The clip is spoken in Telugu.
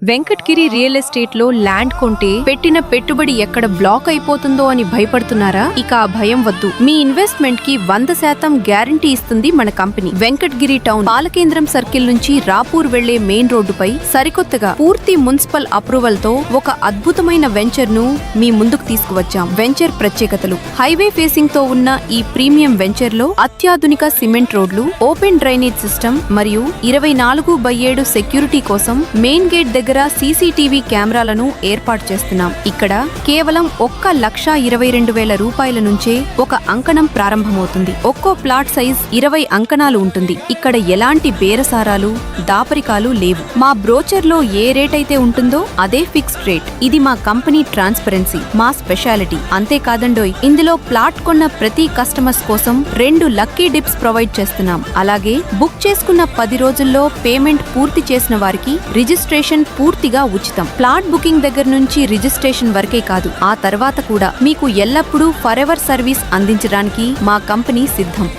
వెంకట్గిరి రియల్ ఎస్టేట్ లో ల్యాండ్ కొంటే పెట్టిన పెట్టుబడి ఎక్కడ బ్లాక్ అయిపోతుందో అని భయపడుతున్నారా? ఇక ఆ భయం వద్దు. మీ ఇన్వెస్ట్మెంట్ కి 100% గ్యారంటీ ఇస్తుంది మన కంపెనీ. వెంకట్గిరి టౌన్ పాలకేంద్రం సర్కిల్ నుంచి రాపూర్ వెళ్లే మెయిన్ రోడ్డుపై సరికొత్తగా పూర్తి మున్సిపల్ అప్రూవల్ తో ఒక అద్భుతమైన వెంచర్ ను మీ ముందుకు తీసుకువచ్చాం. వెంచర్ ప్రత్యేకతలు: హైవే ఫేసింగ్ తో ఉన్న ఈ ప్రీమియం వెంచర్ లో అత్యాధునిక సిమెంట్ రోడ్లు, ఓపెన్ డ్రైనేజ్ సిస్టమ్ మరియు 24/7 సెక్యూరిటీ కోసం మెయిన్ గేట్ దగ్గర సీసీటీవీ కెమెరాలను ఏర్పాటు చేస్తున్నాం. ఇక్కడ కేవలం 1,22,000 రూపాయల నుంచే ఒక అంకణం ప్రారంభమవుతుంది. ఒక్కో ప్లాట్ సైజ్ 20 అంకణాలు ఉంటుంది. ఇక్కడ ఎలాంటి బేరసారాలు, దాపరికాలు లేవు. మా బ్రోచర్ లో ఏ రేట్ అయితే ఉంటుందో అదే ఫిక్స్డ్ రేట్. ఇది మా కంపెనీ ట్రాన్స్పరెన్సీ, మా స్పెషాలిటీ. అంతేకాదండోయ్, ఇందులో ప్లాట్ కొన్న ప్రతి కస్టమర్స్ కోసం 2 లక్కీ డిప్స్ ప్రొవైడ్ చేస్తున్నాం. అలాగే బుక్ చేసుకున్న 10 రోజుల్లో పేమెంట్ పూర్తి చేసిన వారికి రిజిస్ట్రేషన్ పూర్తిగా ఉచితం. ప్లాట్ బుకింగ్ దగ్గర నుంచి రిజిస్ట్రేషన్ వరకే కాదు, ఆ తర్వాత కూడా మీకు ఎల్లప్పుడూ ఫరెవర్ సర్వీస్ అందించడానికి మా కంపెనీ సిద్ధం.